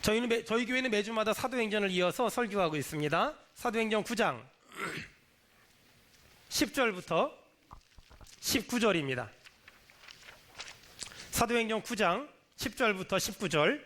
저희 교회는 매주마다 사도행전을 이어서 설교하고 있습니다. 사도행전 9장 10절부터 19절입니다. 사도행전 9장 10절부터 19절.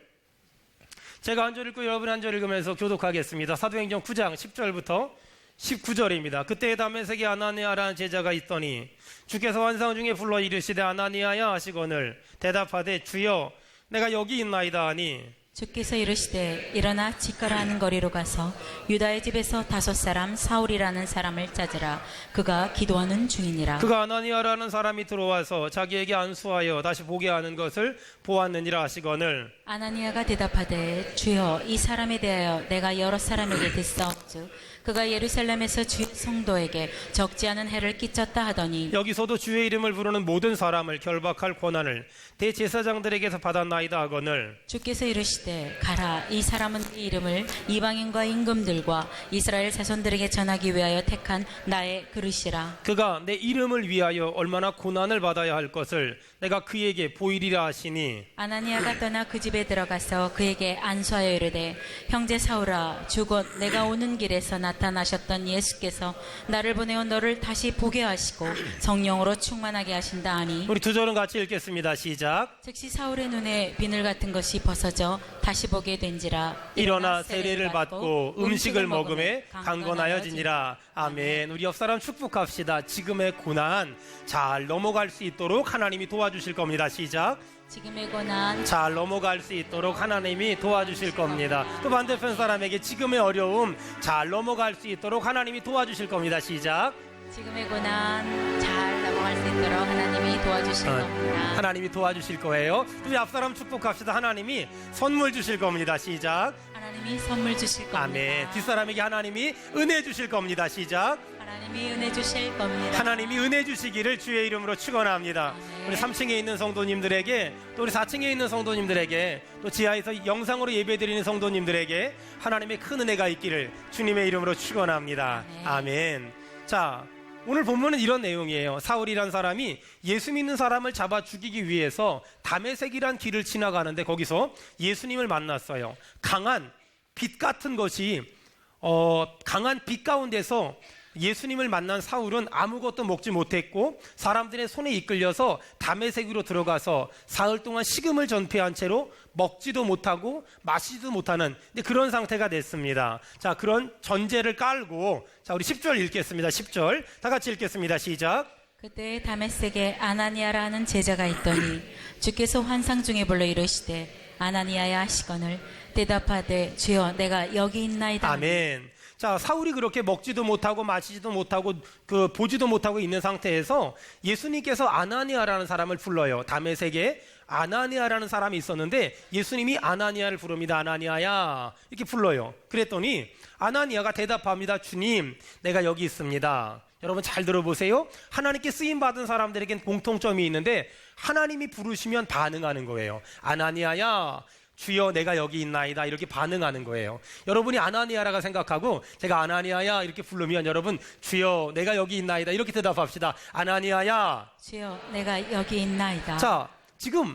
제가 한 절 읽고 여러분 한 절 읽으면서 교독하겠습니다. 사도행전 9장 10절부터 19절입니다. 그때 다메섹에 아나니아라는 제자가 있더니 주께서 환상 중에 불러 이르시되 아나니아야 하시거늘 대답하되 주여 내가 여기 있나이다 하니 주께서 이르시되 일어나 직가라 하는 거리로 가서 유다의 집에서 5 사울이라는 사람을 찾으라. 그가 기도하는 중이니라. 그가 아나니아라는 사람이 들어와서 자기에게 안수하여 다시 보게 하는 것을 보았느니라 하시거늘 아나니아가 대답하되 주여 이 사람에 대하여 내가 여러 사람에게 듣사옵즉 그가 예루살렘에서 주의 성도에게 적지 않은 해를 끼쳤다 하더니 여기서도 주의 이름을 부르는 모든 사람을 결박할 권한을 대제사장들에게서 받았나이다 하거늘 주께서 이르시되 가라. 이 사람은 네 이름을 이방인과 임금들과 이스라엘 자손들에게 전하기 위하여 택한 나의 그릇이라. 그가 내 이름을 위하여 얼마나 고난을 받아야 할 것을 내가 그에게 보이리라 하시니 아나니아가 떠나 그 집에 들어가서 그에게 안수하여 이르되 형제 사울아 주 곧 내가 오는 길에서 나타나셨던 예수께서 나를 보내어 너를 다시 보게 하시고 성령으로 충만하게 하신다 하니 우리 2절은 같이 읽겠습니다. 시작. 즉시 사울의 눈에 비늘 같은 것이 벗어져 다시 보게 된지라. 일어나 세례를 받고 음식을 먹음에 강건하여지니라. 아멘. 우리 옆사람 축복합시다. 지금의 고난 잘 넘어갈 수 있도록 하나님이 도와주실 겁니다. 시작. 지금의 고난 잘 넘어갈 수 있도록 하나님이 도와주실 겁니다. 또 반대편 사람에게 지금의 어려움 잘 넘어갈 수 있도록 하나님이 도와주실 겁니다. 시작. 지금의 고난 잘 넘어갈 수 있도록 하나님이 도와주실 겁니다. 하나님이 도와주실 거예요. 또 앞사람 축복합시다. 하나님이 선물 주실 겁니다. 시작. 하나님이 선물 주실 겁니다. 아멘. 뒷사람에게 하나님이 은혜 주실 겁니다. 시작. 하나님이 은혜 주실 겁니다. 하나님이 은혜 주시기를 주의 이름으로 축원합니다. 아멘. 우리 3층에 있는 성도님들에게 또 우리 4층에 있는 성도님들에게 또 지하에서 영상으로 예배드리는 성도님들에게 하나님의 큰 은혜가 있기를 주님의 이름으로 축원합니다. 아멘. 아멘. 자, 오늘 본문은 이런 내용이에요. 사울이란 사람이 예수 믿는 사람을 잡아 죽이기 위해서 다메섹이란 길을 지나가는데 거기서 예수님을 만났어요. 강한 빛 같은 것이 강한 빛 가운데서 예수님을 만난 사울은 아무것도 먹지 못했고 사람들의 손에 이끌려서 다메섹으로 들어가서 사흘 동안 식음을 전폐한 채로 먹지도 못하고 마시지도 못하는 그런 상태가 됐습니다. 자, 그런 전제를 깔고 자, 우리 10절 읽겠습니다. 10절 다 같이 읽겠습니다. 시작. 그때 다메섹에 아나니아라 하는 제자가 있더니 주께서 환상 중에 불러 이르시되 아나니아야 하시거늘 대답하되 주여 내가 여기 있나이다. 아멘. 자, 사울이 그렇게 먹지도 못하고 마시지도 못하고 보지도 못하고 있는 상태에서 예수님께서 아나니아라는 사람을 불러요. 다메섹에 아나니아라는 사람이 있었는데 예수님이 아나니아를 부릅니다. 아나니아야 이렇게 불러요. 그랬더니 아나니아가 대답합니다. 주님, 내가 여기 있습니다. 여러분 잘 들어보세요. 하나님께 쓰임받은 사람들에겐 공통점이 있는데 하나님이 부르시면 반응하는 거예요. 아나니아야 주여 내가 여기 있나이다 이렇게 반응하는 거예요. 여러분이 아나니아라고 생각하고 제가 아나니아야 이렇게 부르면 여러분 주여 내가 여기 있나이다 이렇게 대답합시다. 아나니아야 주여 내가 여기 있나이다. 자, 지금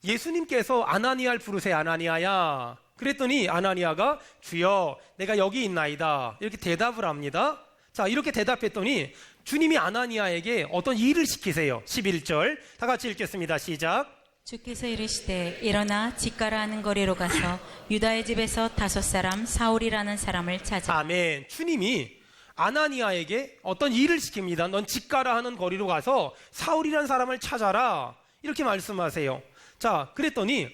예수님께서 아나니아를 부르세요. 아나니아야. 그랬더니 아나니아가 주여 내가 여기 있나이다 이렇게 대답을 합니다. 자, 이렇게 대답했더니 주님이 아나니아에게 어떤 일을 시키세요. 11절 다 같이 읽겠습니다. 시작. 주께서 이르시되 일어나 직가라 하는 거리로 가서 유다의 집에서 5 사울이라는 사람을 찾아. 아멘. 주님이 아나니아에게 어떤 일을 시킵니다. 넌 직가라 하는 거리로 가서 사울이라는 사람을 찾아라 이렇게 말씀하세요. 자, 그랬더니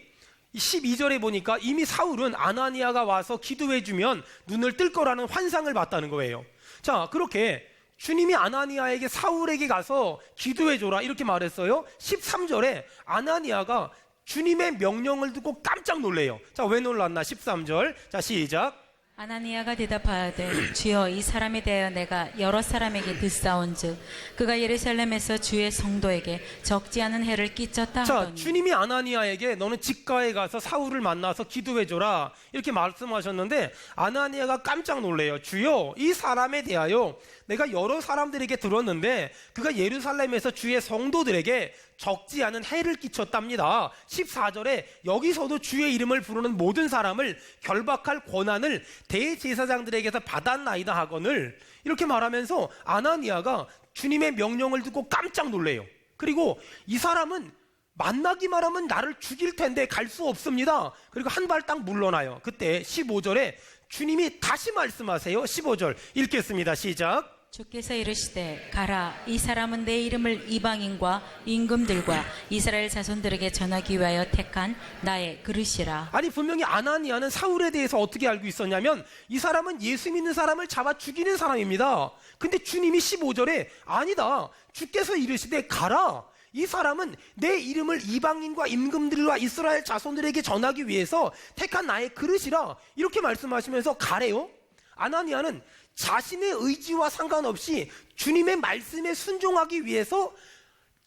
12절에 보니까 이미 사울은 아나니아가 와서 기도해주면 눈을 뜰 거라는 환상을 봤다는 거예요. 자, 그렇게 주님이 아나니아에게 사울에게 가서 기도해줘라 이렇게 말했어요. 13절에 아나니아가 주님의 명령을 듣고 깜짝 놀래요. 자, 왜 놀랐나? 13절 자, 시작. 아나니아가 대답하되 주여 이 사람에 대하여 내가 여러 사람에게 듣사온즉 그가 예루살렘에서 주의 성도에게 적지 않은 해를 끼쳤다 자, 하더니 주님이 아나니아에게 너는 직가에 가서 사울을 만나서 기도해줘라 이렇게 말씀하셨는데 아나니아가 깜짝 놀래요. 주여 이 사람에 대하여 내가 여러 사람들에게 들었는데 그가 예루살렘에서 주의 성도들에게 적지 않은 해를 끼쳤답니다. 14절에 여기서도 주의 이름을 부르는 모든 사람을 결박할 권한을 대제사장들에게서 받았나이다 하거늘 이렇게 말하면서 아나니아가 주님의 명령을 듣고 깜짝 놀래요. 그리고 이 사람은 만나기만 하면 나를 죽일 텐데 갈 수 없습니다. 그리고 한 발 딱 물러나요. 그때 15절에 주님이 다시 말씀하세요. 15절 읽겠습니다. 시작. 주께서 이르시되 가라 이 사람은 내 이름을 이방인과 임금들과 이스라엘 자손들에게 전하기 위하여 택한 나의 그릇이라. 아니 분명히 아나니아는 사울에 대해서 어떻게 알고 있었냐면 이 사람은 예수 믿는 사람을 잡아 죽이는 사람입니다. 근데 주님이 15절에 아니다 주께서 이르시되 가라 이 사람은 내 이름을 이방인과 임금들과 이스라엘 자손들에게 전하기 위해서 택한 나의 그릇이라 이렇게 말씀하시면서 가래요. 아나니아는 자신의 의지와 상관없이 주님의 말씀에 순종하기 위해서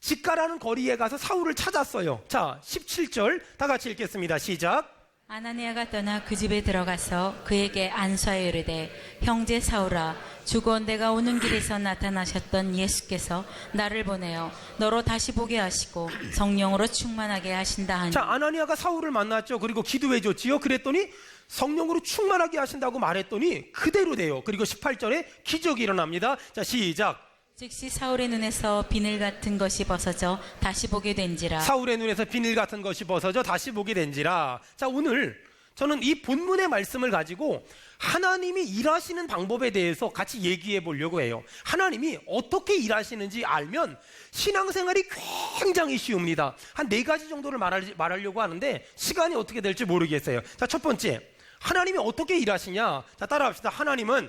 직가라는 거리에 가서 사울을 찾았어요. 자, 17절 다 같이 읽겠습니다. 시작. 아나니아가 떠나 그 집에 들어가서 그에게 안수하여 이르되 형제 사울아 주곧 내가 오는 길에서 나타나셨던 예수께서 나를 보내어 너로 다시 보게 하시고 성령으로 충만하게 하신다 하니. 자, 아나니아가 사울을 만났죠. 그리고 기도해 줬지요. 그랬더니 성령으로 충만하게 하신다고 말했더니 그대로 돼요. 그리고 18절에 기적이 일어납니다. 자, 시작. 즉시 사울의 눈에서 비늘 같은 것이 벗어져 다시 보게 된지라. 사울의 눈에서 비늘 같은 것이 벗어져 다시 보게 된지라. 자, 오늘 저는 이 본문의 말씀을 가지고 하나님이 일하시는 방법에 대해서 같이 얘기해 보려고 해요. 하나님이 어떻게 일하시는지 알면 신앙생활이 굉장히 쉬웁니다. 한 4가지 정도를 말하려고 하는데 시간이 어떻게 될지 모르겠어요. 자, 첫 번째, 하나님이 어떻게 일하시냐? 자, 따라합시다. 하나님은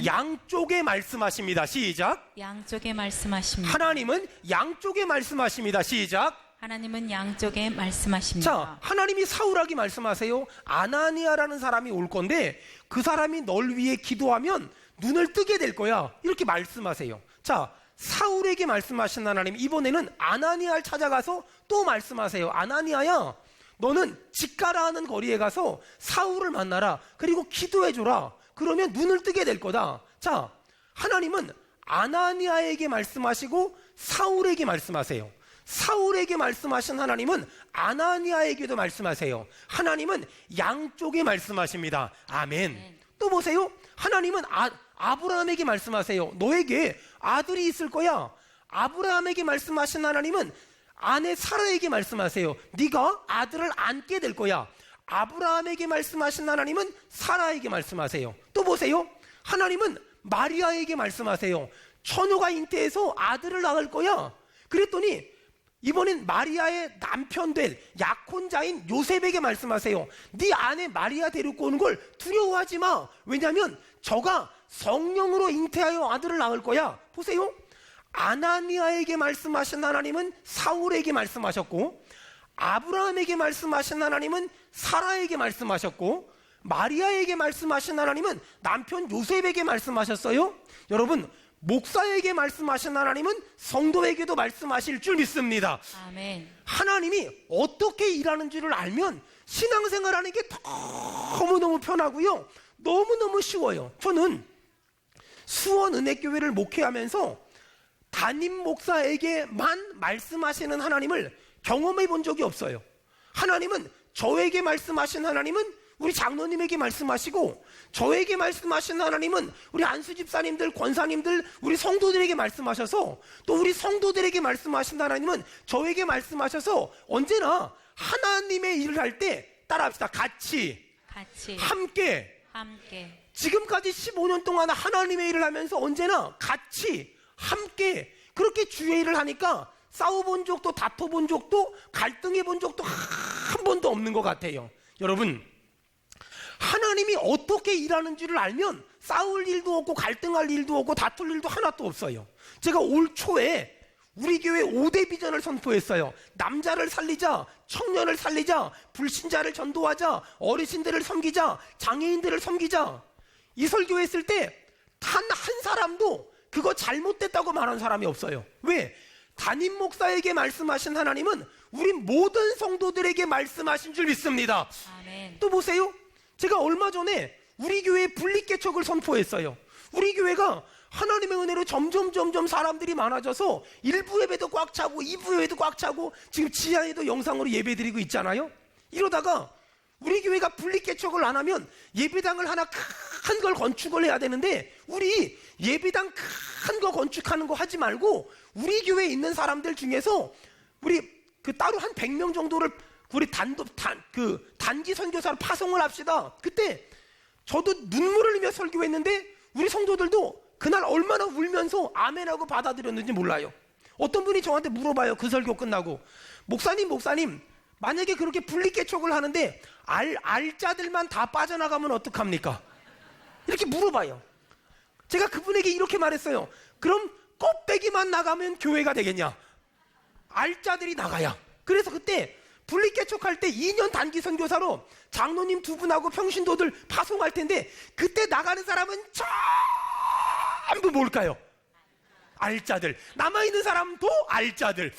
양쪽에 말씀하십니다. 시작. 양쪽에 말씀하십니다. 하나님은 양쪽에 말씀하십니다. 시작. 하나님은 양쪽에 말씀하십니다. 자, 하나님이 사울에게 말씀하세요. 아나니아라는 사람이 올 건데 그 사람이 널 위해 기도하면 눈을 뜨게 될 거야. 이렇게 말씀하세요. 자, 사울에게 말씀하신 하나님 이번에는 아나니아를 찾아가서 또 말씀하세요. 아나니아야, 너는 직가라 하는 거리에 가서 사울을 만나라. 그리고 기도해줘라. 그러면 눈을 뜨게 될 거다. 자, 하나님은 아나니아에게 말씀하시고 사울에게 말씀하세요. 사울에게 말씀하신 하나님은 아나니아에게도 말씀하세요. 하나님은 양쪽에 말씀하십니다. 아멘. 또 보세요. 하나님은 아브라함에게 말씀하세요. 너에게 아들이 있을 거야. 아브라함에게 말씀하신 하나님은 아내 사라에게 말씀하세요. 네가 아들을 안게 될 거야. 아브라함에게 말씀하신 하나님은 사라에게 말씀하세요. 또 보세요. 하나님은 마리아에게 말씀하세요. 처녀가 잉태해서 아들을 낳을 거야. 그랬더니 이번엔 마리아의 남편 될 약혼자인 요셉에게 말씀하세요. 네 아내 마리아 데리고 오는 걸 두려워하지 마. 왜냐하면 저가 성령으로 잉태하여 아들을 낳을 거야. 보세요. 아나니아에게 말씀하신 하나님은 사울에게 말씀하셨고, 아브라함에게 말씀하신 하나님은 사라에게 말씀하셨고, 마리아에게 말씀하신 하나님은 남편 요셉에게 말씀하셨어요. 여러분, 목사에게 말씀하신 하나님은 성도에게도 말씀하실 줄 믿습니다. 아멘. 하나님이 어떻게 일하는 줄을 알면 신앙생활하는 게 너무너무 편하고요, 너무너무 쉬워요. 저는 수원은혜교회를 목회하면서 담임 목사에게만 말씀하시는 하나님을 경험해 본 적이 없어요. 하나님은 저에게 말씀하신 하나님은 우리 장로님에게 말씀하시고, 저에게 말씀하신 하나님은 우리 안수 집사님들, 권사님들, 우리 성도들에게 말씀하셔서, 또 우리 성도들에게 말씀하신 하나님은 저에게 말씀하셔서 언제나 하나님의 일을 할 때 따라합시다. 같이 함께 지금까지 15년 동안 하나님의 일을 하면서 언제나 같이 함께 그렇게 주의 일을 하니까 싸워본 적도 다퉈본 적도 갈등해본 적도 한 번도 없는 것 같아요. 여러분, 하나님이 어떻게 일하는 줄을 알면 싸울 일도 없고 갈등할 일도 없고 다툴 일도 하나도 없어요. 제가 올 초에 우리 교회 5대 비전을 선포했어요. 남자를 살리자, 청년을 살리자, 불신자를 전도하자, 어르신들을 섬기자, 장애인들을 섬기자. 이 설교했을 때 단 한 사람도 그거 잘못됐다고 말한 사람이 없어요. 왜? 담임 목사에게 말씀하신 하나님은 우리 모든 성도들에게 말씀하신 줄 믿습니다. 아멘. 또 보세요. 제가 얼마 전에 우리 교회 분립개척을 선포했어요. 우리 교회가 하나님의 은혜로 점점 사람들이 많아져서 1부 예배도 꽉 차고 2부 예배도 꽉 차고 지금 지하에도 영상으로 예배 드리고 있잖아요. 이러다가 우리 교회가 분립개척을 안 하면 예배당을 하나 큰 걸 건축을 해야 되는데, 우리 예배당 큰 거 건축하는 거 하지 말고 우리 교회에 있는 사람들 중에서 우리 그 따로 한 100명 정도를 우리 단기 선교사로 파송을 합시다. 그때 저도 눈물을 흘리며 설교했는데 우리 성도들도 그날 얼마나 울면서 아멘하고 받아들였는지 몰라요. 어떤 분이 저한테 물어봐요. 그 설교 끝나고, 목사님 만약에 그렇게 분립개척을 하는데 알자들만 다 빠져나가면 어떡합니까? 이렇게 물어봐요. 제가 그분에게 이렇게 말했어요. 그럼 껍데기만 나가면 교회가 되겠냐? 알자들이 나가야. 그래서 그때 분립개척할 때 2년 단기 선교사로 장로님 2분하고 평신도들 파송할 텐데, 그때 나가는 사람은 전부 뭘까요? 알자들. 남아있는 사람도 알자들.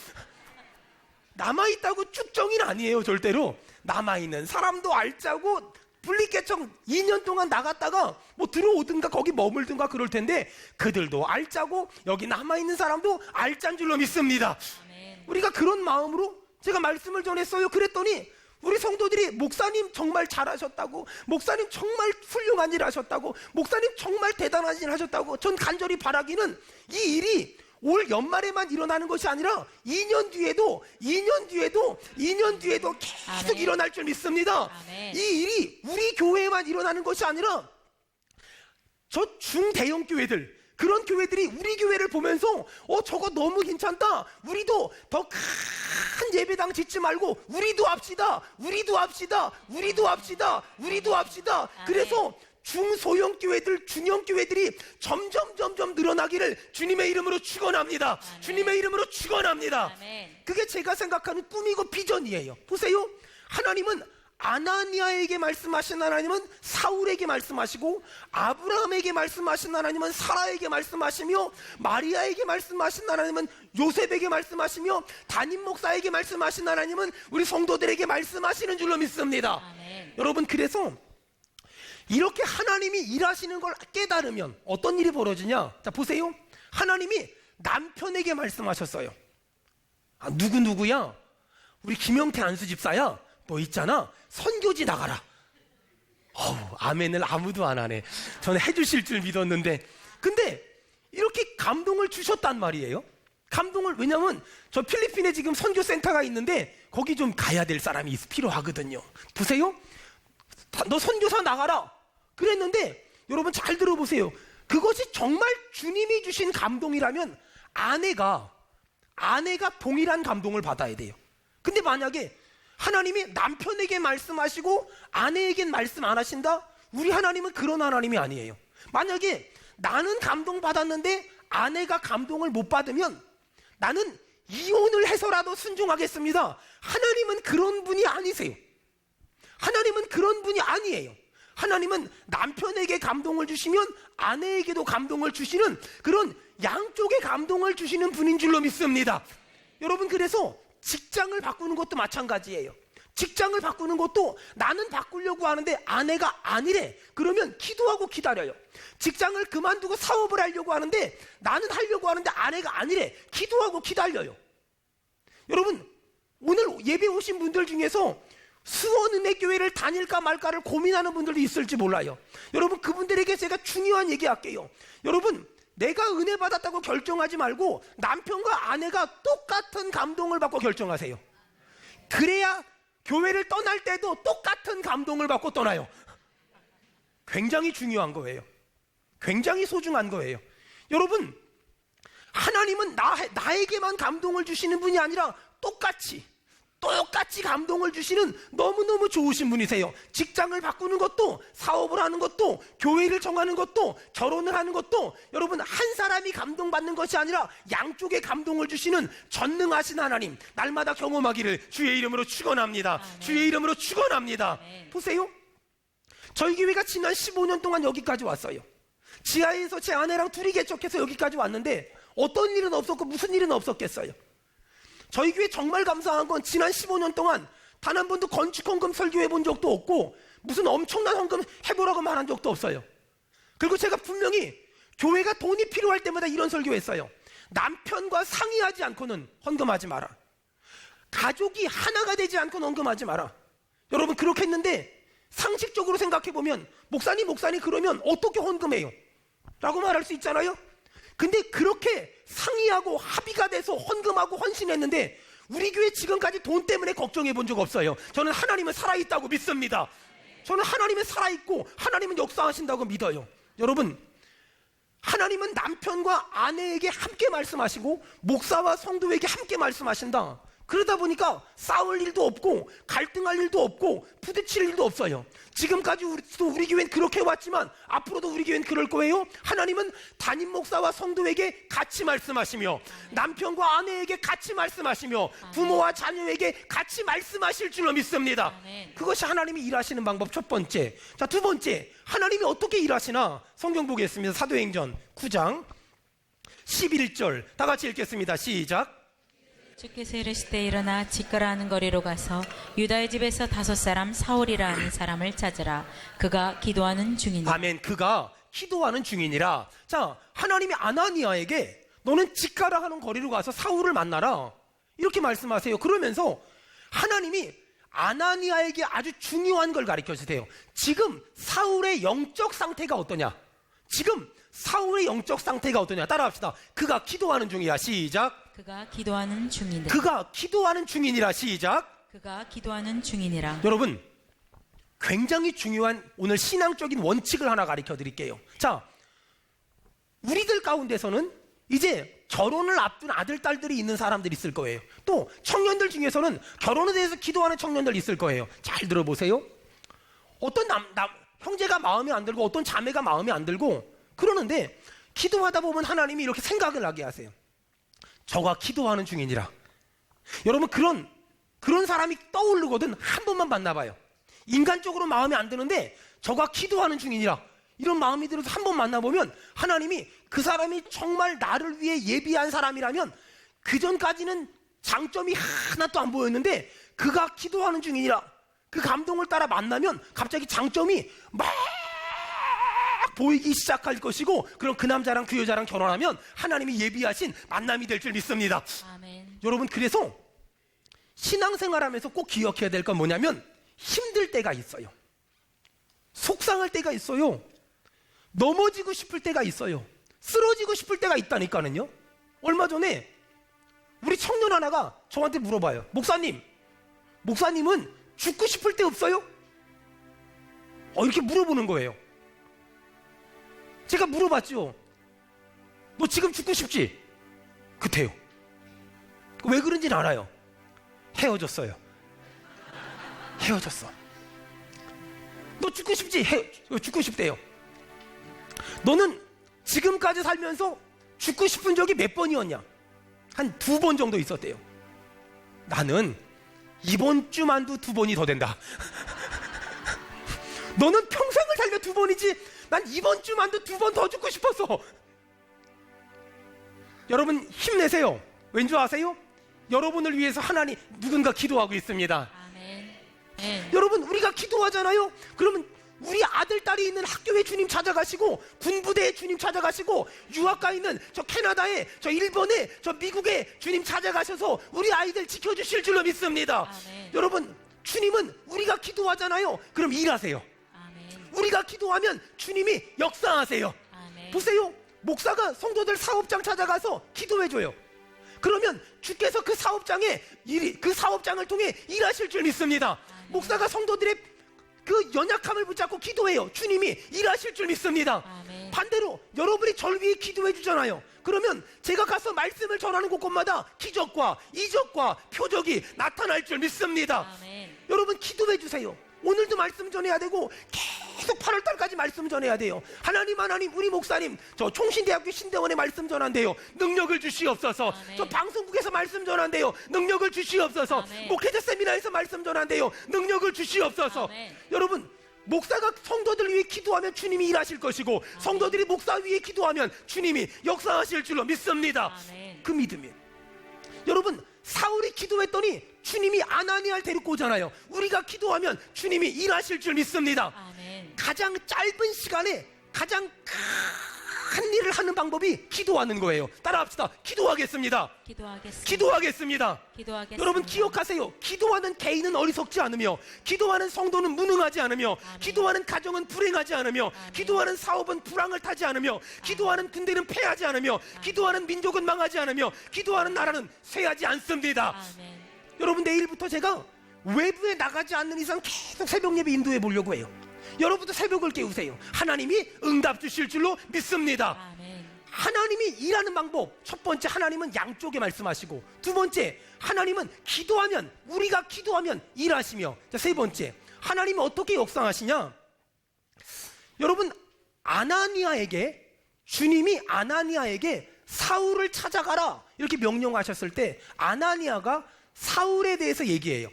남아있다고 쭉정이는 아니에요. 절대로. 남아있는 사람도 알자고, 분립개척 2년 동안 나갔다가 뭐 들어오든가 거기 머물든가 그럴 텐데 그들도 알자고 여기 남아있는 사람도 알자인 줄로 믿습니다. 아멘. 우리가 그런 마음으로 제가 말씀을 전했어요. 그랬더니 우리 성도들이 목사님 정말 잘하셨다고, 목사님 정말 훌륭한 일 하셨다고, 목사님 정말 대단한 일 하셨다고. 전 간절히 바라기는 이 일이 올 연말에만 일어나는 것이 아니라 2년 뒤에도 계속 아멘. 일어날 줄 믿습니다. 아멘. 이 일이 우리 교회에만 일어나는 것이 아니라 저 중대형 교회들, 그런 교회들이 우리 교회를 보면서 저거 너무 괜찮다, 우리도 더 큰 예배당 짓지 말고 우리도 합시다. 그래서 중소형 교회들, 중형 교회들이 점점 늘어나기를 주님의 이름으로 축원합니다. 아멘. 주님의 이름으로 축원합니다. 아멘. 그게 제가 생각하는 꿈이고 비전이에요. 보세요. 하나님은 아나니아에게 말씀하신 하나님은 사울에게 말씀하시고, 아브라함에게 말씀하신 하나님은 사라에게 말씀하시며, 마리아에게 말씀하신 하나님은 요셉에게 말씀하시며, 담임 목사에게 말씀하신 하나님은 우리 성도들에게 말씀하시는 줄로 믿습니다. 아멘. 여러분, 그래서 이렇게 하나님이 일하시는 걸 깨달으면 어떤 일이 벌어지냐? 자, 보세요. 하나님이 남편에게 말씀하셨어요. 누구야? 우리 김영태 안수 집사야. 너 있잖아, 선교지 나가라. 아멘을 아무도 안 하네. 저는 해주실 줄 믿었는데. 근데 이렇게 감동을 주셨단 말이에요. 감동을, 왜냐면 저 필리핀에 지금 선교센터가 있는데 거기 좀 가야 될 사람이 필요하거든요. 보세요. 너 선교사 나가라 그랬는데, 여러분 잘 들어보세요. 그것이 정말 주님이 주신 감동이라면 아내가 동일한 감동을 받아야 돼요. 근데 만약에 하나님이 남편에게 말씀하시고 아내에겐 말씀 안 하신다? 우리 하나님은 그런 하나님이 아니에요. 만약에 나는 감동받았는데 아내가 감동을 못 받으면 나는 이혼을 해서라도 순종하겠습니다. 하나님은 그런 분이 아니세요. 하나님은 그런 분이 아니에요. 하나님은 남편에게 감동을 주시면 아내에게도 감동을 주시는, 그런 양쪽에 감동을 주시는 분인 줄로 믿습니다. 여러분, 그래서 직장을 바꾸는 것도 마찬가지예요. 직장을 바꾸는 것도 나는 바꾸려고 하는데 아내가 아니래. 그러면 기도하고 기다려요. 직장을 그만두고 사업을 하려고 하는데 나는 하려고 하는데 아내가 아니래. 기도하고 기다려요. 여러분, 오늘 예배 오신 분들 중에서 수원은혜교회를 다닐까 말까를 고민하는 분들도 있을지 몰라요. 여러분, 그분들에게 제가 중요한 얘기 할게요. 여러분, 내가 은혜 받았다고 결정하지 말고 남편과 아내가 똑같은 감동을 받고 결정하세요. 그래야 교회를 떠날 때도 똑같은 감동을 받고 떠나요. 굉장히 중요한 거예요. 굉장히 소중한 거예요. 여러분, 하나님은 나에게만 감동을 주시는 분이 아니라 똑같이 똑같이 감동을 주시는 너무너무 좋으신 분이세요. 직장을 바꾸는 것도, 사업을 하는 것도, 교회를 정하는 것도, 결혼을 하는 것도 여러분 한 사람이 감동받는 것이 아니라 양쪽에 감동을 주시는 전능하신 하나님, 날마다 경험하기를 주의 이름으로 축원합니다. 주의 이름으로 축원합니다. 보세요, 저희 교회가 지난 15년 동안 여기까지 왔어요. 지하에서 제 아내랑 둘이 개척해서 여기까지 왔는데 어떤 일은 없었고 무슨 일은 없었겠어요. 저희 교회 정말 감사한 건 지난 15년 동안 단 한 번도 건축 헌금 설교해 본 적도 없고 무슨 엄청난 헌금 해보라고 말한 적도 없어요. 그리고 제가 분명히 교회가 돈이 필요할 때마다 이런 설교했어요. 남편과 상의하지 않고는 헌금하지 마라. 가족이 하나가 되지 않고는 헌금하지 마라. 여러분 그렇게 했는데 상식적으로 생각해보면 목사님 그러면 어떻게 헌금해요? 라고 말할 수 있잖아요. 근데 그렇게 상의하고 합의가 돼서 헌금하고 헌신했는데 우리 교회 지금까지 돈 때문에 걱정해 본 적 없어요. 저는 하나님은 살아있다고 믿습니다. 저는 하나님은 살아있고 하나님은 역사하신다고 믿어요. 여러분, 하나님은 남편과 아내에게 함께 말씀하시고 목사와 성도에게 함께 말씀하신다. 그러다 보니까 싸울 일도 없고 갈등할 일도 없고 부딪힐 일도 없어요. 지금까지 우리 교회는 그렇게 왔지만 앞으로도 우리 교회는 그럴 거예요. 하나님은 담임 목사와 성도에게 같이 말씀하시며 남편과 아내에게 같이 말씀하시며 부모와 자녀에게 같이 말씀하실 줄로 믿습니다. 그것이 하나님이 일하시는 방법 첫 번째. 자, 두 번째, 하나님이 어떻게 일하시나 성경 보겠습니다. 사도행전 9장 11절 다 같이 읽겠습니다. 시작. 주께서 이르시되 일어나 지가라는 거리로 가서 유다의 집에서 5사람 사울이라 하는 사람을 찾으라. 그가 기도하는 중이니라. 아멘. 그가 기도하는 중이니라. 자, 하나님이 아나니아에게 너는 지가라 하는 거리로 가서 사울을 만나라 이렇게 말씀하세요. 그러면서 하나님이 아나니아에게 아주 중요한 걸 가르쳐 주세요. 지금 사울의 영적 상태가 어떠냐? 지금 사울의 영적 상태가 어떠냐? 따라합시다. 그가 기도하는 중이야. 시작. 그가 기도하는 중이니라. 그가 기도하는 중이니라. 시작. 그가 기도하는 중이니라. 여러분, 굉장히 중요한 오늘 신앙적인 원칙을 하나 가르쳐 드릴게요. 자, 우리들 가운데서는 이제 결혼을 앞둔 아들, 딸들이 있는 사람들이 있을 거예요. 또 청년들 중에서는 결혼에 대해서 기도하는 청년들 있을 거예요. 잘 들어보세요. 어떤 형제가 마음에 안 들고 어떤 자매가 마음에 안 들고 그러는데 기도하다 보면 하나님이 이렇게 생각을 하게 하세요. 저가 기도하는 중이니라. 여러분 그런 사람이 떠오르거든 한 번만 만나봐요. 인간적으로 마음에 안 드는데 저가 기도하는 중이니라 이런 마음이 들어서 한 번 만나보면 하나님이 그 사람이 정말 나를 위해 예비한 사람이라면 그 전까지는 장점이 하나도 안 보였는데 그가 기도하는 중이니라 그 감동을 따라 만나면 갑자기 장점이 막 보이기 시작할 것이고 그럼 그 남자랑 그 여자랑 결혼하면 하나님이 예비하신 만남이 될 줄 믿습니다. 아멘. 여러분 그래서 신앙생활하면서 꼭 기억해야 될 건 뭐냐면 힘들 때가 있어요. 속상할 때가 있어요. 넘어지고 싶을 때가 있어요. 쓰러지고 싶을 때가 있다니까는요. 얼마 전에 우리 청년 하나가 저한테 물어봐요. 목사님은 죽고 싶을 때 없어요? 이렇게 물어보는 거예요. 제가 물어봤죠. 너 지금 죽고 싶지? 그때요. 왜 그런지는 알아요. 헤어졌어요. 너 죽고 싶지? 죽고 싶대요. 너는 지금까지 살면서 죽고 싶은 적이 몇 번이었냐? 한 2번 정도 있었대요. 나는 이번 주만도 2번이 더 된다. 너는 평생을 살면 2번이지 난 이번 주만도 2번 더 죽고 싶었어. 여러분 힘내세요. 왠지 아세요? 여러분을 위해서 하나님 누군가 기도하고 있습니다. 아멘. 네. 여러분 우리가 기도하잖아요. 그러면 우리 아들, 딸이 있는 학교에 주님 찾아가시고 군부대에 주님 찾아가시고 유학가 있는 저 캐나다에 저 일본에 저 미국에 주님 찾아가셔서 우리 아이들 지켜주실 줄로 믿습니다. 아멘. 여러분 주님은 우리가 기도하잖아요. 그럼 일하세요. 아멘. 우리가 기도하면 주님이 역사하세요. 아멘. 보세요. 목사가 성도들 사업장 찾아가서 기도해줘요. 그러면 주께서 그 사업장을 통해 일하실 줄 믿습니다. 목사가 성도들의 그 연약함을 붙잡고 기도해요. 주님이 일하실 줄 믿습니다. 아멘. 반대로 여러분이 절 위해 기도해 주잖아요. 그러면 제가 가서 말씀을 전하는 곳곳마다 기적과 이적과 표적이 나타날 줄 믿습니다. 아멘. 여러분 기도해 주세요. 오늘도 말씀 전해야 되고 계속 8월 달까지 말씀 전해야 돼요. 하나님 우리 목사님 저 총신대학교 신대원에 말씀 전한대요. 능력을 주시옵소서. 아멘. 저 방송국에서 말씀 전한대요. 능력을 주시옵소서. 아멘. 목회자 세미나에서 말씀 전한대요. 능력을 주시옵소서. 아멘. 여러분 목사가 성도들 위해 기도하면 주님이 일하실 것이고 성도들이 목사 위해 기도하면 주님이 역사하실 줄로 믿습니다. 아멘. 그 믿음이에요. 여러분 사울이 기도했더니 주님이 아나니아를 데리고 오잖아요. 우리가 기도하면 주님이 일하실 줄 믿습니다. 아멘. 가장 짧은 시간에 가장 큰 일을 하는 방법이 기도하는 거예요. 따라합시다. 기도하겠습니다. 기도하겠습니다. 기도하겠습니다. 기도하겠습니다. 여러분 기억하세요. 기도하는 개인은 어리석지 않으며 기도하는 성도는 무능하지 않으며 아멘. 기도하는 가정은 불행하지 않으며 아멘. 기도하는 사업은 불황을 타지 않으며 기도하는 군대는 패하지 않으며 기도하는 민족은 망하지 않으며 기도하는 나라는 쇠하지 않습니다. 아멘. 여러분 내일부터 제가 외부에 나가지 않는 이상 계속 새벽 예배 인도해 보려고 해요. 여러분도 새벽을 깨우세요. 하나님이 응답 주실 줄로 믿습니다. 아멘. 하나님이 일하는 방법, 첫 번째 하나님은 양쪽에 말씀하시고, 두 번째 하나님은 기도하면, 우리가 기도하면 일하시며, 자, 세 번째 하나님이 어떻게 역사하시냐. 여러분 주님이 아나니아에게 사울을 찾아가라 이렇게 명령하셨을 때 아나니아가 사울에 대해서 얘기해요.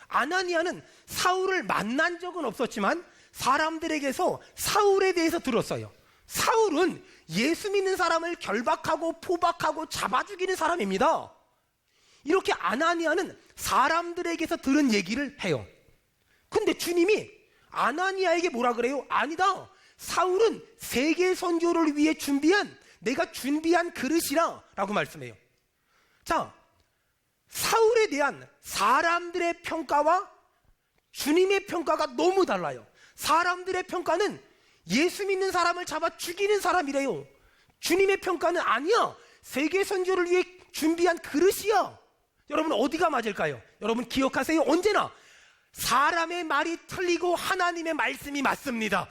아나니아는 사울을 만난 적은 없었지만 사람들에게서 사울에 대해서 들었어요. 사울은 예수 믿는 사람을 결박하고 포박하고 잡아 죽이는 사람입니다. 이렇게 아나니아는 사람들에게서 들은 얘기를 해요. 근데 주님이 아나니아에게 뭐라 그래요? 아니다. 사울은 세계 선교를 위해 내가 준비한 그릇이라 라고 말씀해요. 자, 사울에 대한 사람들의 평가와 주님의 평가가 너무 달라요. 사람들의 평가는 예수 믿는 사람을 잡아 죽이는 사람이래요. 주님의 평가는 아니야. 세계 선교를 위해 준비한 그릇이야. 여러분 어디가 맞을까요? 여러분 기억하세요. 언제나 사람의 말이 틀리고 하나님의 말씀이 맞습니다.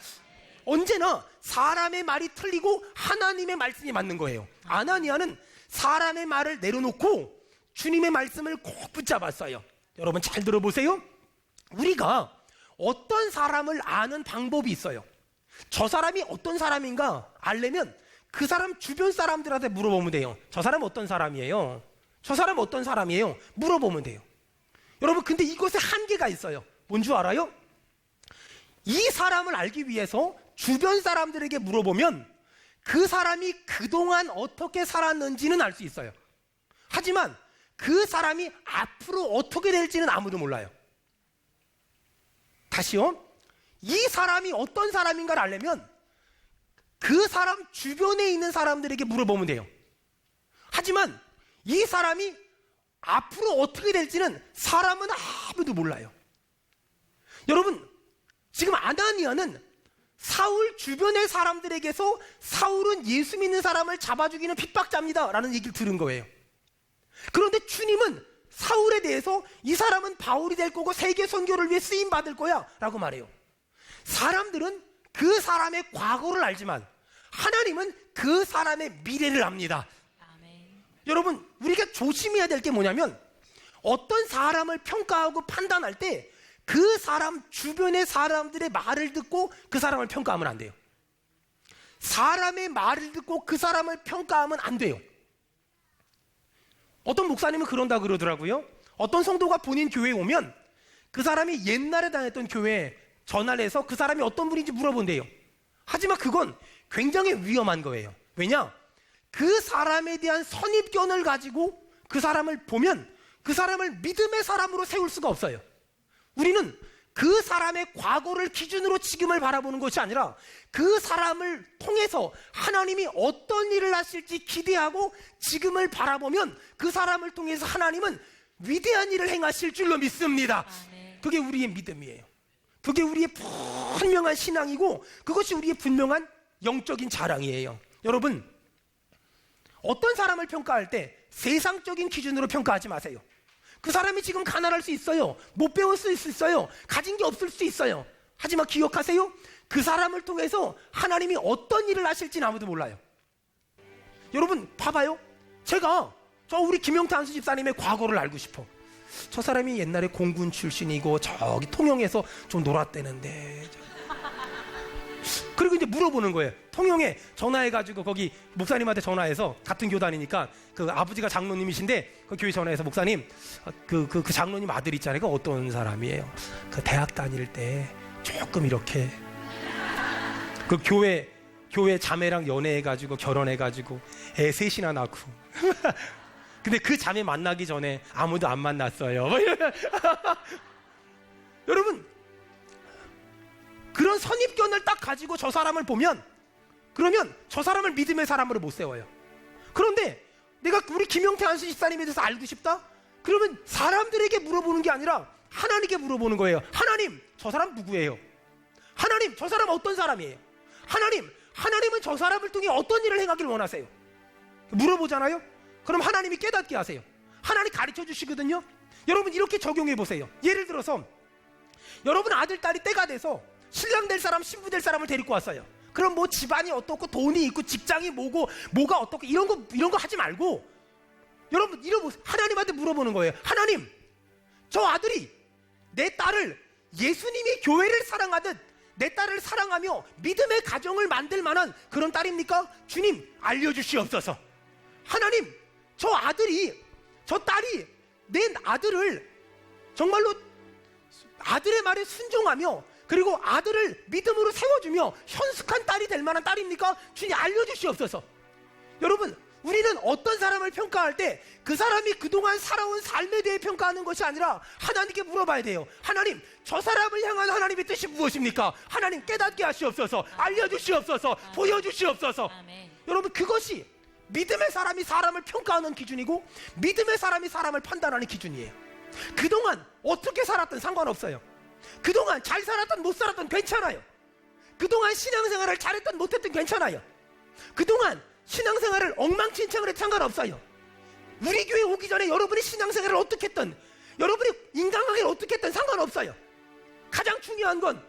언제나 사람의 말이 틀리고 하나님의 말씀이 맞는 거예요. 아나니아는 사람의 말을 내려놓고 주님의 말씀을 꼭 붙잡았어요. 여러분 잘 들어보세요. 우리가 어떤 사람을 아는 방법이 있어요. 저 사람이 어떤 사람인가 알려면 그 사람 주변 사람들한테 물어보면 돼요. 저 사람 어떤 사람이에요? 저 사람 어떤 사람이에요? 물어보면 돼요. 여러분 근데 이것에 한계가 있어요. 뭔 줄 알아요? 이 사람을 알기 위해서 주변 사람들에게 물어보면 그 사람이 그동안 어떻게 살았는지는 알 수 있어요. 하지만 그 사람이 앞으로 어떻게 될지는 아무도 몰라요. 다시요. 이 사람이 어떤 사람인가를 알려면 그 사람 주변에 있는 사람들에게 물어보면 돼요. 하지만 이 사람이 앞으로 어떻게 될지는 사람은 아무도 몰라요. 여러분 지금 아나니아는 사울 주변의 사람들에게서 사울은 예수 믿는 사람을 잡아 죽이는 핍박자입니다 라는 얘기를 들은 거예요. 그런데 주님은 사울에 대해서 이 사람은 바울이 될 거고 세계 선교를 위해 쓰임 받을 거야 라고 말해요. 사람들은 그 사람의 과거를 알지만 하나님은 그 사람의 미래를 압니다. 아멘. 여러분 우리가 조심해야 될 게 뭐냐면 어떤 사람을 평가하고 판단할 때 그 사람 주변의 사람들의 말을 듣고 그 사람을 평가하면 안 돼요. 사람의 말을 듣고 그 사람을 평가하면 안 돼요. 어떤 목사님은 그런다 그러더라고요. 어떤 성도가 본인 교회에 오면 그 사람이 옛날에 다녔던 교회에 전화를 해서 그 사람이 어떤 분인지 물어본대요. 하지만 그건 굉장히 위험한 거예요. 왜냐? 그 사람에 대한 선입견을 가지고 그 사람을 보면 그 사람을 믿음의 사람으로 세울 수가 없어요. 우리는 그 사람의 과거를 기준으로 지금을 바라보는 것이 아니라 그 사람을 통해서 하나님이 어떤 일을 하실지 기대하고 지금을 바라보면 그 사람을 통해서 하나님은 위대한 일을 행하실 줄로 믿습니다. 아멘. 그게 우리의 믿음이에요. 그게 우리의 분명한 신앙이고 그것이 우리의 분명한 영적인 자랑이에요. 여러분 어떤 사람을 평가할 때 세상적인 기준으로 평가하지 마세요. 그 사람이 지금 가난할 수 있어요. 못 배울 수 있어요. 가진 게 없을 수 있어요. 하지만 기억하세요. 그 사람을 통해서 하나님이 어떤 일을 하실지는 아무도 몰라요. 여러분 봐봐요. 저 우리 김용태 한수 집사님의 과거를 알고 싶어. 저 사람이 옛날에 공군 출신이고 저기 통영에서 좀 놀았대는데, 그리고 이제 물어보는 거예요. 통영에 전화해가지고 거기 목사님한테 전화해서, 같은 교단이니까 그 아버지가 장로님이신데 그 교회 전화해서, 목사님 그 장로님 아들 있잖아요. 그 어떤 사람이에요? 그 대학 다닐 때 조금 이렇게 그 교회 자매랑 연애해가지고 결혼해가지고 애 셋이나 낳고 근데 그 자매 만나기 전에 아무도 안 만났어요. 여러분, 그런 선입견을 딱 가지고 저 사람을 보면, 그러면 저 사람을 믿음의 사람으로 못 세워요. 그런데 내가 우리 김용태 한수 집사님에 대해서 알고 싶다? 그러면 사람들에게 물어보는 게 아니라 하나님께 물어보는 거예요. 하나님, 저 사람 누구예요? 하나님, 저 사람 어떤 사람이에요? 하나님은 저 사람을 통해 어떤 일을 행하기를 원하세요? 물어보잖아요? 그럼 하나님이 깨닫게 하세요. 하나님 가르쳐 주시거든요. 여러분 이렇게 적용해 보세요. 예를 들어서 여러분 아들, 딸이 때가 돼서 신랑 될 사람, 신부 될 사람을 데리고 왔어요. 그럼 뭐 집안이 어떻고 돈이 있고 직장이 뭐고 뭐가 어떻고 이런 거 하지 말고, 여러분 하나님한테 물어보는 거예요. 하나님, 저 아들이 내 딸을 예수님이 교회를 사랑하듯 내 딸을 사랑하며 믿음의 가정을 만들 만한 그런 딸입니까? 주님, 알려주시옵소서. 하나님, 저 딸이 내 아들을 정말로 아들의 말에 순종하며, 그리고 아들을 믿음으로 세워주며 현숙한 딸이 될 만한 딸입니까? 주님, 알려주시옵소서. 여러분, 우리는 어떤 사람을 평가할 때 그 사람이 그동안 살아온 삶에 대해 평가하는 것이 아니라 하나님께 물어봐야 돼요. 하나님, 저 사람을 향한 하나님의 뜻이 무엇입니까? 하나님, 깨닫게 하시옵소서. 알려주시옵소서. 보여주시옵소서. 아멘. 여러분, 그것이 믿음의 사람이 사람을 평가하는 기준이고 믿음의 사람이 사람을 판단하는 기준이에요. 그동안 어떻게 살았든 상관없어요. 그동안 잘 살았든 못 살았든 괜찮아요. 그동안 신앙생활을 잘했든 못했든 괜찮아요. 그동안 신앙생활을 엉망진창을 해도 상관없어요. 우리 교회 오기 전에 여러분이 신앙생활을 어떻게 했든, 여러분이 인간관계를 어떻게 했든 상관없어요. 가장 중요한 건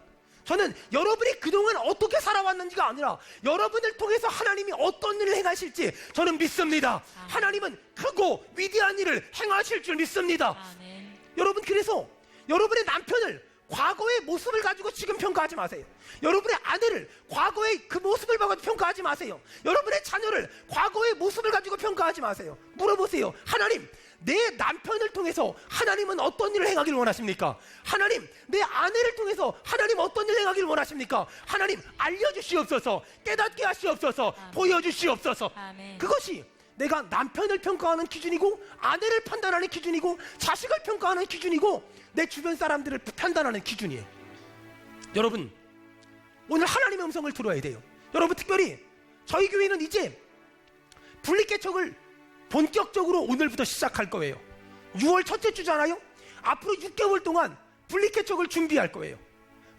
저는 여러분이 그동안 어떻게 살아왔는지가 아니라 여러분을 통해서 하나님이 어떤 일을 행하실지 저는 믿습니다. 하나님은 크고 위대한 일을 행하실 줄 믿습니다. 아멘. 여러분, 그래서 여러분의 남편을 과거의 모습을 가지고 지금 평가하지 마세요. 여러분의 아내를 과거의 그 모습을 봐가지고 평가하지 마세요. 여러분의 자녀를 과거의 모습을 가지고 평가하지 마세요. 물어보세요. 하나님, 내 남편을 통해서 하나님은 어떤 일을 행하기를 원하십니까? 하나님, 내 아내를 통해서 하나님 어떤 일을 행하기를 원하십니까? 하나님, 알려주시옵소서. 깨닫게 하시옵소서. 보여주시옵소서. 아멘. 그것이 내가 남편을 평가하는 기준이고, 아내를 판단하는 기준이고, 자식을 평가하는 기준이고, 내 주변 사람들을 판단하는 기준이에요. 여러분, 오늘 하나님의 음성을 들어야 돼요. 여러분, 특별히 저희 교회는 이제 분리개척을 본격적으로 오늘부터 시작할 거예요. 6월 첫째 주잖아요. 앞으로 6개월 동안 분리개척을 준비할 거예요.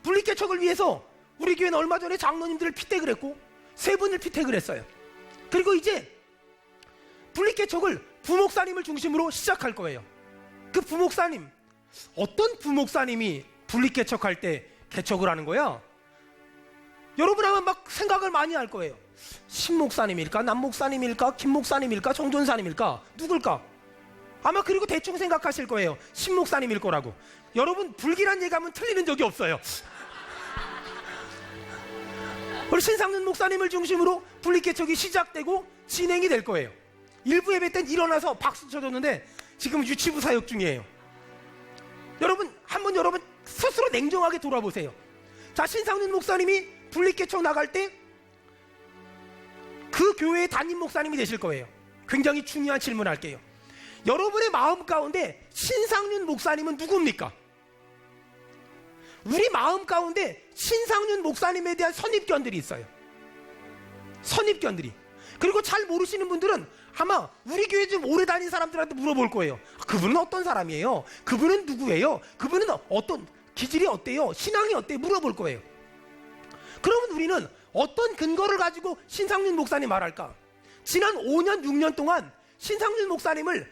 분리개척을 위해서 우리 교회는 얼마 전에 장로님들을 피택을 했고 3분을 피택을 했어요. 그리고 이제 분리개척을 부목사님을 중심으로 시작할 거예요. 그 부목사님, 어떤 부목사님이 분리개척할 때 개척을 하는 거야? 여러분 아마 막 생각을 많이 할 거예요. 신목사님일까? 남목사님일까? 김목사님일까? 정전사님일까? 누굴까? 아마 그리고 대충 생각하실 거예요. 신목사님일 거라고. 여러분, 불길한 예감은 틀리는 적이 없어요. 우리 신상윤 목사님을 중심으로 분리개척이 시작되고 진행이 될 거예요. 일부 예배 때는 일어나서 박수 쳐줬는데 지금 유치부 사역 중이에요. 여러분, 한번 여러분 스스로 냉정하게 돌아보세요. 자, 신상윤 목사님이 분리개척 나갈 때 그 교회의 담임 목사님이 되실 거예요. 굉장히 중요한 질문 할게요. 여러분의 마음 가운데 신상윤 목사님은 누굽니까? 우리 마음 가운데 신상윤 목사님에 대한 선입견들이 있어요. 선입견들이. 그리고 잘 모르시는 분들은 아마 우리 교회 좀 오래 다닌 사람들한테 물어볼 거예요. 그분은 어떤 사람이에요? 그분은 누구예요? 그분은 어떤 기질이 어때요? 신앙이 어때요? 물어볼 거예요. 그러면 우리는 어떤 근거를 가지고 신상윤 목사님 말할까? 지난 5년, 6년 동안 신상윤 목사님을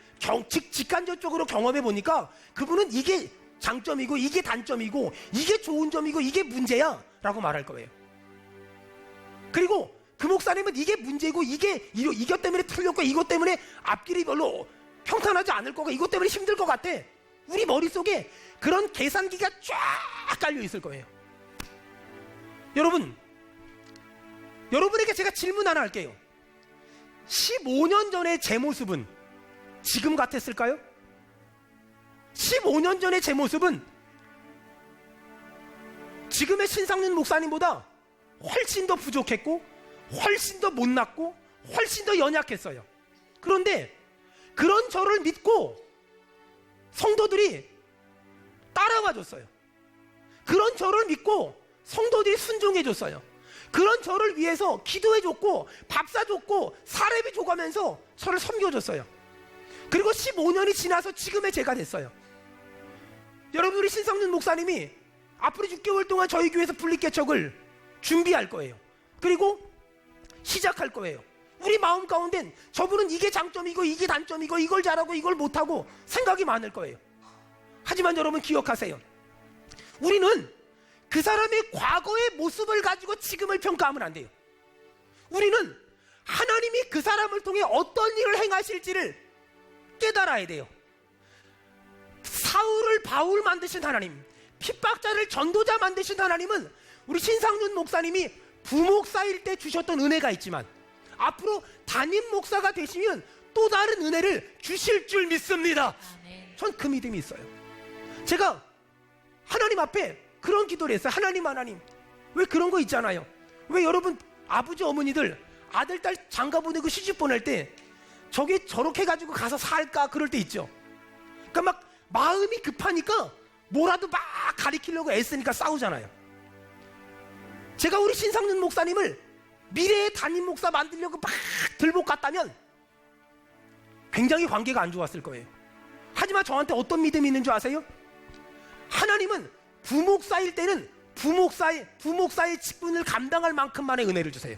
직간접적으로 경험해 보니까 그분은 이게 장점이고 이게 단점이고 이게 좋은 점이고 이게 문제야 라고 말할 거예요. 그리고 그 목사님은 이게 문제고 이것 때문에 틀렸고 이것 때문에 앞길이 별로 평탄하지 않을 거고 이것 때문에 힘들 것 같아. 우리 머릿속에 그런 계산기가 쫙 깔려 있을 거예요. 여러분에게 제가 질문 하나 할게요. 15년 전의 제 모습은 지금 같았을까요? 15년 전의 제 모습은 지금의 신상윤 목사님보다 훨씬 더 부족했고 훨씬 더 못났고 훨씬 더 연약했어요. 그런데 그런 저를 믿고 성도들이 따라와 줬어요. 그런 저를 믿고 성도들이 순종해 줬어요. 그런 저를 위해서 기도해 줬고 밥 사줬고 사례비 줘가면서 저를 섬겨줬어요. 그리고 15년이 지나서 지금의 제가 됐어요. 여러분, 우리 신상윤 목사님이 앞으로 6개월 동안 저희 교회에서 분리개척을 준비할 거예요. 그리고 시작할 거예요. 우리 마음 가운데는 저분은 이게 장점이고 이게 단점이고 이걸 잘하고 이걸 못하고 생각이 많을 거예요. 하지만 여러분 기억하세요. 우리는 그 사람의 과거의 모습을 가지고 지금을 평가하면 안 돼요. 우리는 하나님이 그 사람을 통해 어떤 일을 행하실지를 깨달아야 돼요. 사울을 바울 만드신 하나님, 핍박자를 전도자 만드신 하나님은 우리 신상윤 목사님이 부목사일 때 주셨던 은혜가 있지만 앞으로 담임 목사가 되시면 또 다른 은혜를 주실 줄 믿습니다. 전 그 믿음이 있어요. 제가 하나님 앞에 그런 기도를 했어요. 하나님, 왜 그런 거 있잖아요. 왜 여러분 아버지 어머니들 아들 딸 장가 보내고 시집 보낼 때 저게 저렇게 가지고 가서 살까 그럴 때 있죠. 그러니까 막 마음이 급하니까 뭐라도 막 가리키려고 애쓰니까 싸우잖아요. 제가 우리 신상윤 목사님을 미래의 담임 목사 만들려고 막 들고 갔다면 굉장히 관계가 안 좋았을 거예요. 하지만 저한테 어떤 믿음이 있는 줄 아세요? 하나님은 부목사일 때는 부목사의 직분을 감당할 만큼만의 은혜를 주세요.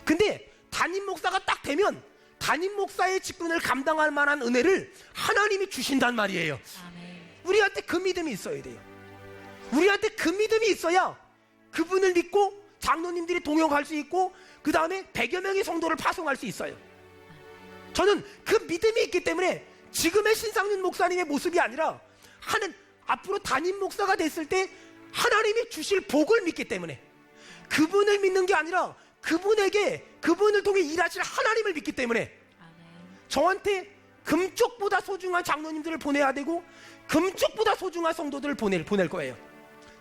근데 담임 목사가 딱 되면 담임 목사의 직분을 감당할 만한 은혜를 하나님이 주신단 말이에요. 아멘. 우리한테 그 믿음이 있어야 돼요. 우리한테 그 믿음이 있어야 그분을 믿고 장로님들이 동역할 수 있고 그 다음에 100여 명의 성도를 파송할 수 있어요. 저는 그 믿음이 있기 때문에 지금의 신상윤 목사님의 모습이 아니라 앞으로 담임 목사가 됐을 때 하나님이 주실 복을 믿기 때문에 그분을 믿는 게 아니라 그분을 통해 일하실 하나님을 믿기 때문에 저한테 금쪽보다 소중한 장로님들을 보내야 되고 금쪽보다 소중한 성도들을 보낼 거예요.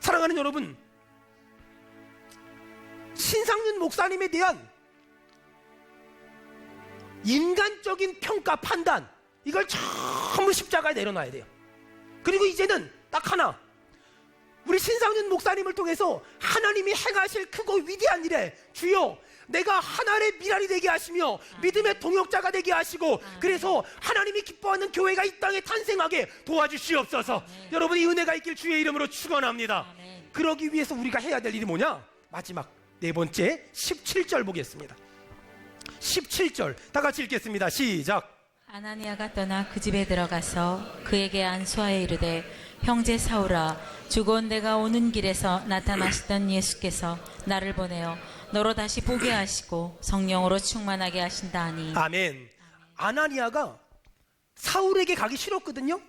사랑하는 여러분, 신상윤 목사님에 대한 인간적인 평가, 판단, 이걸 전부 십자가에 내려놔야 돼요. 그리고 이제는 딱 하나, 우리 신상윤 목사님을 통해서 하나님이 행하실 크고 위대한 일에 주여 내가 하나님의 미랄이 되게 하시며 믿음의 동역자가 되게 하시고 그래서 하나님이 기뻐하는 교회가 이 땅에 탄생하게 도와주시옵소서. 여러분, 이 은혜가 있길 주의 이름으로 축원합니다. 그러기 위해서 우리가 해야 될 일이 뭐냐? 마지막 네 번째 17절 보겠습니다. 17절 다 같이 읽겠습니다. 시작. 아나니아가 떠나 그 집에 들어가서 그에게 안수하여 이르되 형제 사울아, 주곧 내가 오는 길에서 나타나시던 예수께서 나를 보내어 너로 다시 보게 하시고 성령으로 충만하게 하신다 하니. 아멘. 아나니아가 사울에게 가기 싫었거든요.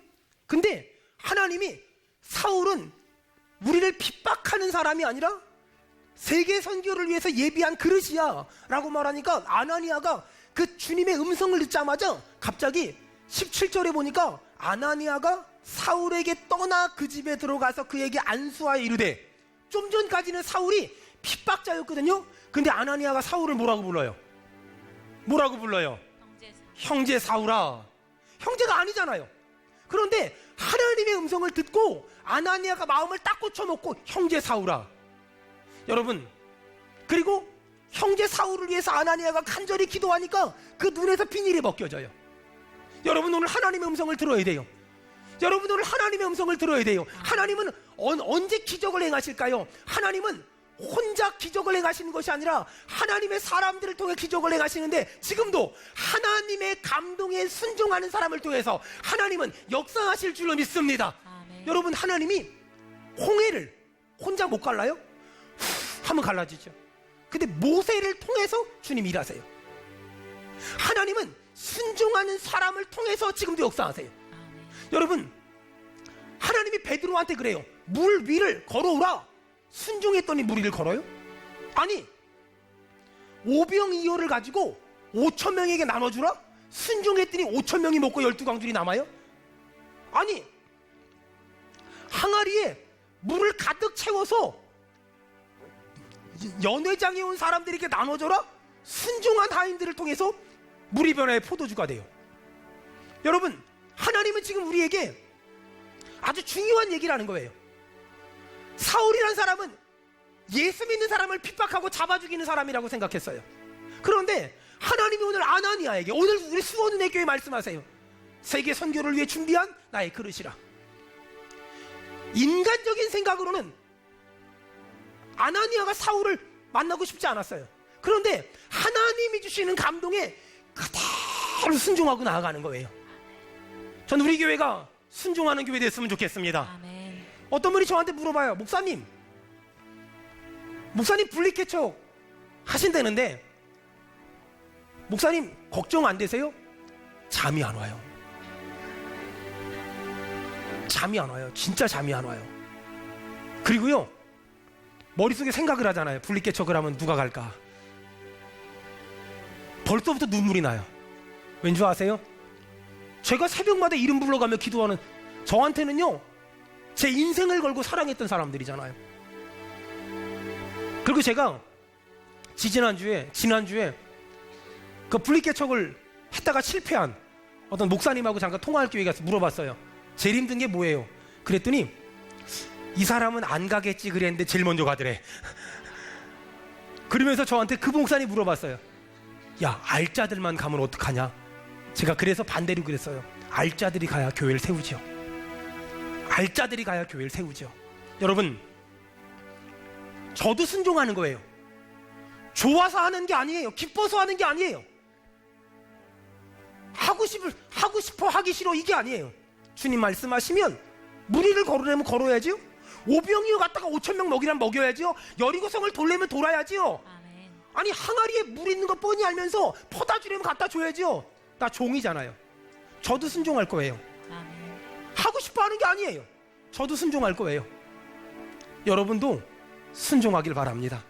근데 하나님이 사울은 우리를 핍박하는 사람이 아니라 세계 선교를 위해서 예비한 그릇이야 라고 말하니까 아나니아가 그 주님의 음성을 듣자마자 갑자기 17절에 보니까 아나니아가 사울에게 떠나 그 집에 들어가서 그에게 안수하여 이르되, 좀 전까지는 사울이 핍박자였거든요. 근데 아나니아가 사울을 뭐라고 불러요? 뭐라고 불러요? 형제 사울아. 형제가 아니잖아요. 그런데 하나님의 음성을 듣고 아나니아가 마음을 딱 고쳐놓고 형제 사울아. 여러분, 그리고 형제 사울을 위해서 아나니아가 간절히 기도하니까 그 눈에서 비닐이 벗겨져요. 여러분, 오늘 하나님의 음성을 들어야 돼요. 여러분, 오늘 하나님의 음성을 들어야 돼요. 하나님은 언제 기적을 행하실까요? 하나님은 혼자 기적을 행하시는 것이 아니라 하나님의 사람들을 통해 기적을 행하시는데 지금도 하나님의 감동에 순종하는 사람을 통해서 하나님은 역사하실 줄로 믿습니다. 아멘. 여러분, 하나님이 홍해를 혼자 못 갈라요? 한번 갈라지죠. 근데 모세를 통해서 주님이 일하세요. 하나님은 순종하는 사람을 통해서 지금도 역사하세요. 아멘. 여러분, 하나님이 베드로한테 그래요. 물 위를 걸어오라. 순종했더니 물 위를 걸어요? 아니, 오병이어를 가지고 5천 명에게 나눠주라? 순종했더니 5천 명이 먹고 12광줄이 남아요? 아니, 항아리에 물을 가득 채워서 연회장에 온 사람들에게 나눠줘라? 순종한 하인들을 통해서 물이 변화해 포도주가 돼요. 여러분, 하나님은 지금 우리에게 아주 중요한 얘기를 하는 거예요. 사울이라는 사람은 예수 믿는 사람을 핍박하고 잡아 죽이는 사람이라고 생각했어요. 그런데 하나님이 오늘 아나니아에게, 오늘 우리 수원은혜교회 말씀하세요. 세계 선교를 위해 준비한 나의 그릇이라. 인간적인 생각으로는 아나니아가 사울을 만나고 싶지 않았어요. 그런데 하나님이 주시는 감동에 그대로 순종하고 나아가는 거예요. 전 우리 교회가 순종하는 교회 됐으면 좋겠습니다. 아멘. 어떤 분이 저한테 물어봐요. 목사님 분리개척 하신다는데 목사님 걱정 안 되세요? 잠이 안 와요. 잠이 안 와요. 진짜 잠이 안 와요. 그리고요, 머릿속에 생각을 하잖아요. 분리개척을 하면 누가 갈까? 벌써부터 눈물이 나요. 왠지 아세요? 제가 새벽마다 이름 불러가며 기도하는, 저한테는요 제 인생을 걸고 사랑했던 사람들이잖아요. 그리고 제가 지난주에 그 분리개척을 했다가 실패한 어떤 목사님하고 잠깐 통화할 기회가 있어서 물어봤어요. 제일 힘든 게 뭐예요? 그랬더니 이 사람은 안 가겠지 그랬는데 제일 먼저 가더래. 그러면서 저한테 그 목사님 물어봤어요. 야, 알짜들만 가면 어떡하냐? 제가 그래서 반대로 그랬어요. 알짜들이 가야 교회를 세우죠. 알짜들이 가야 교회를 세우죠. 여러분, 저도 순종하는 거예요. 좋아서 하는 게 아니에요. 기뻐서 하는 게 아니에요. 하고 싶어 하기 싫어 이게 아니에요. 주님 말씀하시면 무리를 걸으려면 걸어야지요. 오병이어 갔다가 5천 명 먹이라면 먹여야지요. 여리고성을 돌려면 돌아야지요. 아멘. 아니, 항아리에 물 있는 거 뻔히 알면서 퍼다 주려면 갖다 줘야지요. 나 종이잖아요. 저도 순종할 거예요. 아멘. 하고 싶어 하는 게 아니에요. 저도 순종할 거예요. 여러분도 순종하길 바랍니다.